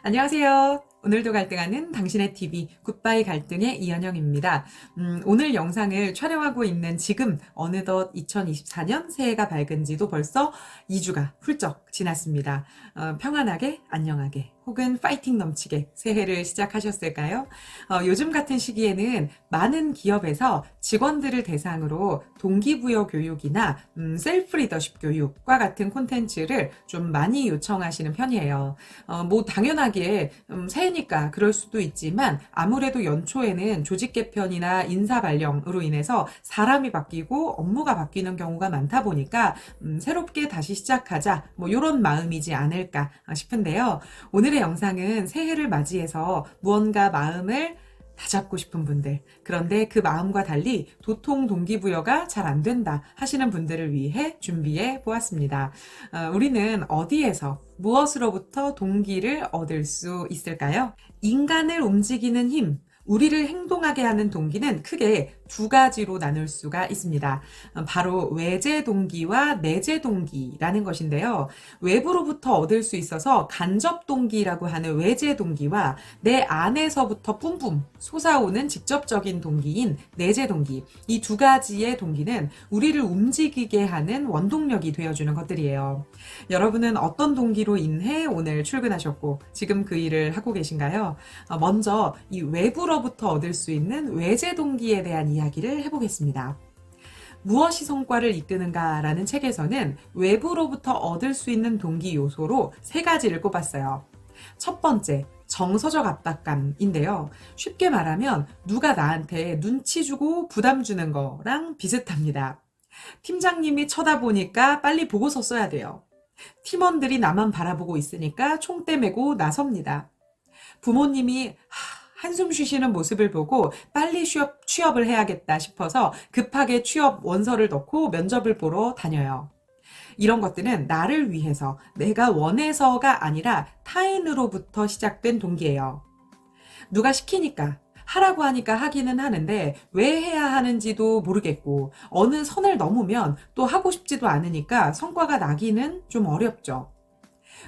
안녕하세요. 오늘도 갈등하는 당신의 TV 굿바이 갈등의 이현영입니다. 오늘 영상을 촬영하고 있는 지금 어느덧 2024년 새해가 밝은 지도 벌써 2주가 훌쩍 지났습니다. 평안하게, 안녕하게, 혹은 파이팅 넘치게 새해를 시작하셨을까요? 요즘 같은 시기에는 많은 기업에서 직원들을 대상으로 동기부여 교육이나 셀프 리더십 교육과 같은 콘텐츠를 좀 많이 요청하시는 편이에요. 뭐 당연하게 새해니까 그럴 수도 있지만 아무래도 연초에는 조직 개편이나 인사 발령으로 인해서 사람이 바뀌고 업무가 바뀌는 경우가 많다 보니까 새롭게 다시 시작하자 뭐 이런 마음이지 않을까 싶은데요. 오늘의 영상은 새해를 맞이해서 무언가 마음을 다잡고 싶은 분들, 그런데 그 마음과 달리 도통 동기부여가 잘 안 된다 하시는 분들을 위해 준비해 보았습니다. 우리는 어디에서 무엇으로부터 동기를 얻을 수 있을까요? 인간을 움직이는 힘, 우리를 행동하게 하는 동기는 크게 두 가지로 나눌 수가 있습니다. 바로 외제 동기와 내재 동기라는 것인데요. 외부로부터 얻을 수 있어서 간접 동기라고 하는 외제 동기와 내 안에서부터 뿜뿜 솟아오는 직접적인 동기인 내재 동기, 이 두 가지의 동기는 우리를 움직이게 하는 원동력이 되어주는 것들이에요. 여러분은 어떤 동기로 인해 오늘 출근하셨고 지금 그 일을 하고 계신가요? 먼저 이 외부로부터 얻을 수 있는 외제 동기에 대한 이야기를 해보겠습니다. 무엇이 성과를 이끄는가라는 책에서는 외부로부터 얻을 수 있는 동기 요소로 세 가지를 꼽았어요. 첫 번째, 정서적 압박감인데요. 쉽게 말하면 누가 나한테 눈치 주고 부담 주는 거랑 비슷합니다. 팀장님이 쳐다보니까 빨리 보고서 써야 돼요. 팀원들이 나만 바라보고 있으니까 총대 메고 나섭니다. 부모님이 한숨 쉬시는 모습을 보고 빨리 취업을 해야겠다 싶어서 급하게 취업 원서를 넣고 면접을 보러 다녀요. 이런 것들은 나를 위해서, 내가 원해서가 아니라 타인으로부터 시작된 동기예요. 누가 시키니까, 하라고 하니까 하기는 하는데 왜 해야 하는지도 모르겠고 어느 선을 넘으면 또 하고 싶지도 않으니까 성과가 나기는 좀 어렵죠.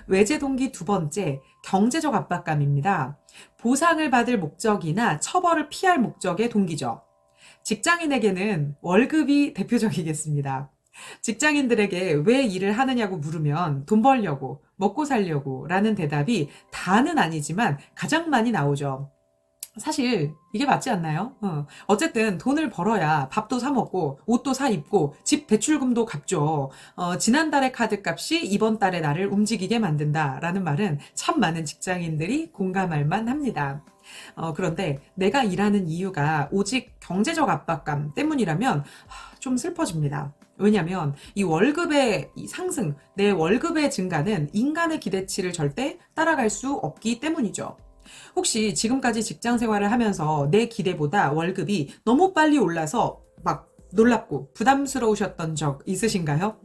외제 동기 두 번째, 경제적 압박감입니다. 보상을 받을 목적이나 처벌을 피할 목적의 동기죠. 직장인에게는 월급이 대표적이겠습니다. 직장인들에게 왜 일을 하느냐고 물으면 돈 벌려고, 먹고 살려고 라는 대답이 다는 아니지만 가장 많이 나오죠. 사실 이게 맞지 않나요? 어쨌든 돈을 벌어야 밥도 사 먹고 옷도 사 입고 집 대출금도 갚죠. 지난달의 카드값이 이번 달에 나를 움직이게 만든다라는 말은 참 많은 직장인들이 공감할 만합니다. 그런데 내가 일하는 이유가 오직 경제적 압박감 때문이라면 좀 슬퍼집니다. 왜냐하면 이 월급의 상승, 내 월급의 증가는 인간의 기대치를 절대 따라갈 수 없기 때문이죠. 혹시 지금까지 직장 생활을 하면서 내 기대보다 월급이 너무 빨리 올라서 막 놀랍고 부담스러우셨던 적 있으신가요?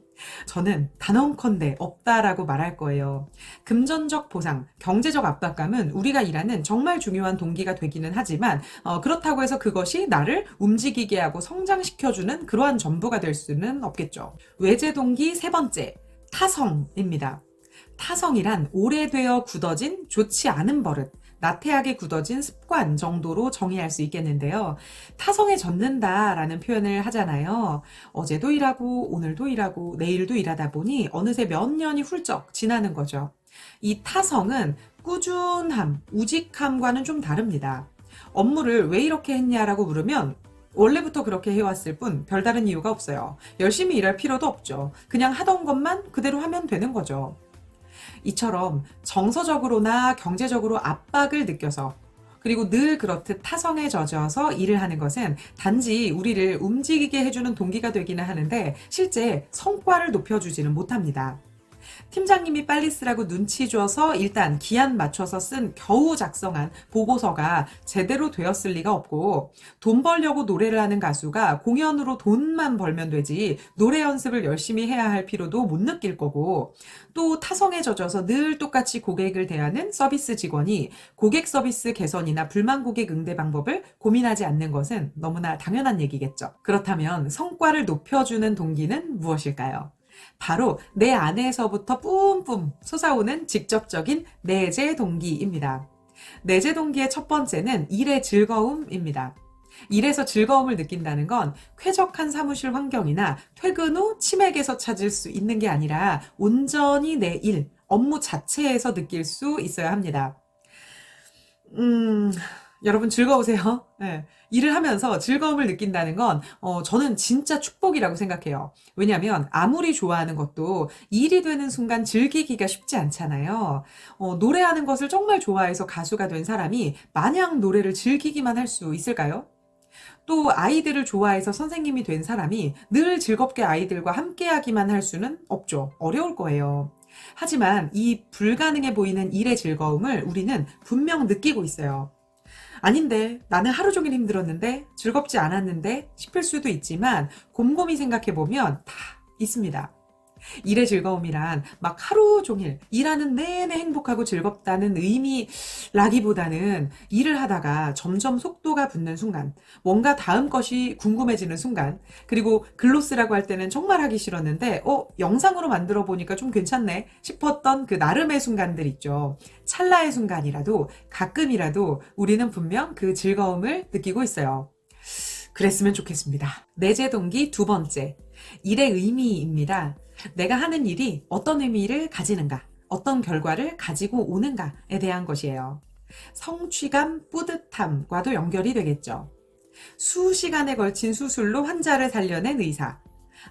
저는 단언컨대 없다라고 말할 거예요. 금전적 보상, 경제적 압박감은 우리가 일하는 정말 중요한 동기가 되기는 하지만 그렇다고 해서 그것이 나를 움직이게 하고 성장시켜주는 그러한 전부가 될 수는 없겠죠. 외제 동기 세 번째, 타성입니다. 타성이란 오래되어 굳어진 좋지 않은 버릇, 나태하게 굳어진 습관 정도로 정의할 수 있겠는데요. 타성에 젖는다라는 표현을 하잖아요. 어제도 일하고 오늘도 일하고 내일도 일하다 보니 어느새 몇 년이 훌쩍 지나는 거죠. 이 타성은 꾸준함, 우직함과는 좀 다릅니다. 업무를 왜 이렇게 했냐라고 물으면 원래부터 그렇게 해왔을 뿐 별다른 이유가 없어요. 열심히 일할 필요도 없죠. 그냥 하던 것만 그대로 하면 되는 거죠. 이처럼 정서적으로나 경제적으로 압박을 느껴서 그리고 늘 그렇듯 타성에 젖어서 일을 하는 것은 단지 우리를 움직이게 해주는 동기가 되기는 하는데 실제 성과를 높여주지는 못합니다. 팀장님이 빨리 쓰라고 눈치 줘서 일단 기한 맞춰서 쓴 겨우 작성한 보고서가 제대로 되었을 리가 없고 돈 벌려고 노래를 하는 가수가 공연으로 돈만 벌면 되지 노래 연습을 열심히 해야 할 필요도 못 느낄 거고 또 타성에 젖어서 늘 똑같이 고객을 대하는 서비스 직원이 고객 서비스 개선이나 불만 고객 응대 방법을 고민하지 않는 것은 너무나 당연한 얘기겠죠. 그렇다면 성과를 높여주는 동기는 무엇일까요? 바로 내 안에서부터 뿜뿜 솟아오는 직접적인 내재 동기입니다. 내재 동기의 첫 번째는 일의 즐거움입니다. 일에서 즐거움을 느낀다는 건 쾌적한 사무실 환경이나 퇴근 후 치맥에서 찾을 수 있는 게 아니라 온전히 내 일, 업무 자체에서 느낄 수 있어야 합니다. 여러분 즐거우세요? 네. 일을 하면서 즐거움을 느낀다는 건 저는 진짜 축복이라고 생각해요. 왜냐하면 아무리 좋아하는 것도 일이 되는 순간 즐기기가 쉽지 않잖아요. 노래하는 것을 정말 좋아해서 가수가 된 사람이 마냥 노래를 즐기기만 할 수 있을까요? 또 아이들을 좋아해서 선생님이 된 사람이 늘 즐겁게 아이들과 함께하기만 할 수는 없죠. 어려울 거예요. 하지만 이 불가능해 보이는 일의 즐거움을 우리는 분명 느끼고 있어요. 아닌데, 나는 하루 종일 힘들었는데, 즐겁지 않았는데 싶을 수도 있지만, 곰곰이 생각해보면 다 있습니다. 일의 즐거움이란 막 하루 종일 일하는 내내 행복하고 즐겁다는 의미라기보다는 일을 하다가 점점 속도가 붙는 순간, 뭔가 다음 것이 궁금해지는 순간, 그리고 글로스라고 할 때는 정말 하기 싫었는데 영상으로 만들어 보니까 좀 괜찮네 싶었던 그 나름의 순간들 있죠. 찰나의 순간이라도 가끔이라도 우리는 분명 그 즐거움을 느끼고 있어요. 그랬으면 좋겠습니다. 내재 동기 두 번째, 일의 의미입니다. 내가 하는 일이 어떤 의미를 가지는가, 어떤 결과를 가지고 오는가에 대한 것이에요. 성취감, 뿌듯함과도 연결이 되겠죠. 수시간에 걸친 수술로 환자를 살려낸 의사,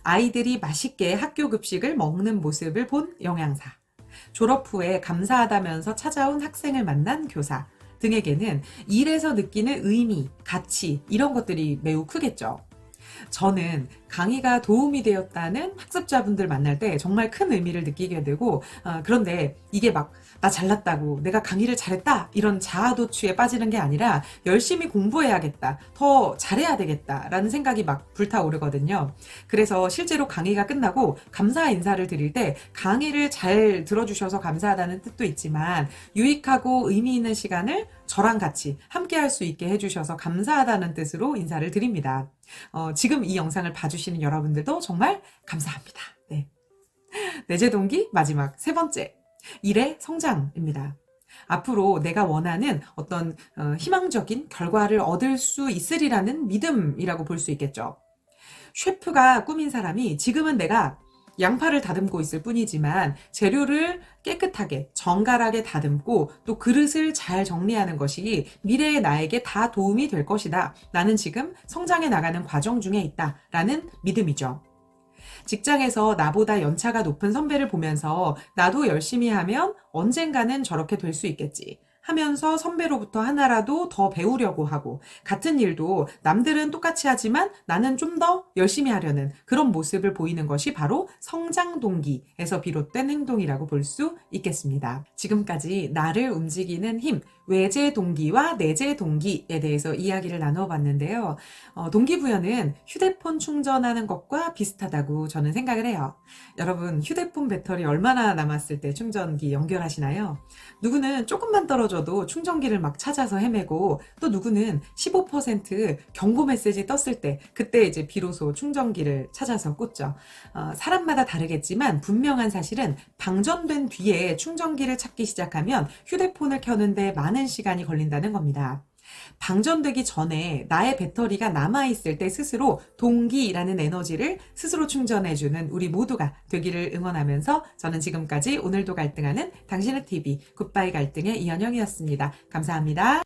아이들이 맛있게 학교 급식을 먹는 모습을 본 영양사, 졸업 후에 감사하다면서 찾아온 학생을 만난 교사 등에게는 일에서 느끼는 의미, 가치 이런 것들이 매우 크겠죠. 저는 강의가 도움이 되었다는 학습자분들 만날 때 정말 큰 의미를 느끼게 되고 그런데 이게 막 나 잘났다고 내가 강의를 잘했다 이런 자아도취에 빠지는 게 아니라 열심히 공부해야겠다 더 잘해야 되겠다 라는 생각이 막 불타오르거든요. 그래서 실제로 강의가 끝나고 감사 인사를 드릴 때 강의를 잘 들어주셔서 감사하다는 뜻도 있지만 유익하고 의미 있는 시간을 저랑 같이 함께 할 수 있게 해주셔서 감사하다는 뜻으로 인사를 드립니다. 지금 이 영상을 봐주시는 여러분들도 정말 감사합니다. 네. 내재 동기 마지막 세 번째, 일의 성장입니다. 앞으로 내가 원하는 어떤 희망적인 결과를 얻을 수 있으리라는 믿음이라고 볼 수 있겠죠. 셰프가 꾸민 사람이 지금은 내가 양파를 다듬고 있을 뿐이지만 재료를 깨끗하게 정갈하게 다듬고 또 그릇을 잘 정리하는 것이 미래의 나에게 다 도움이 될 것이다. 나는 지금 성장해 나가는 과정 중에 있다. 라는 믿음이죠. 직장에서 나보다 연차가 높은 선배를 보면서 나도 열심히 하면 언젠가는 저렇게 될 수 있겠지 하면서 선배로부터 하나라도 더 배우려고 하고 같은 일도 남들은 똑같이 하지만 나는 좀 더 열심히 하려는 그런 모습을 보이는 것이 바로 성장 동기에서 비롯된 행동이라고 볼 수 있겠습니다. 지금까지 나를 움직이는 힘, 외재 동기와 내재 동기에 대해서 이야기를 나눠봤는데요. 동기부여는 휴대폰 충전하는 것과 비슷하다고 저는 생각을 해요. 여러분 휴대폰 배터리 얼마나 남았을 때 충전기 연결하시나요? 누구는 조금만 떨어져도 충전기를 막 찾아서 헤매고 또 누구는 15% 경고 메시지 떴을 때 그때 이제 비로소 충전기를 찾아서 꽂죠. 사람마다 다르겠지만 분명한 사실은 방전된 뒤에 충전기를 찾기 시작하면 휴대폰을 켜는데 많은 시간이 걸린다는 겁니다. 방전되기 전에 나의 배터리가 남아있을 때 스스로 동기라는 에너지를 스스로 충전해주는 우리 모두가 되기를 응원하면서 저는 지금까지 오늘도 갈등하는 당신의 TV 굿바이 갈등의 이현영이었습니다. 감사합니다.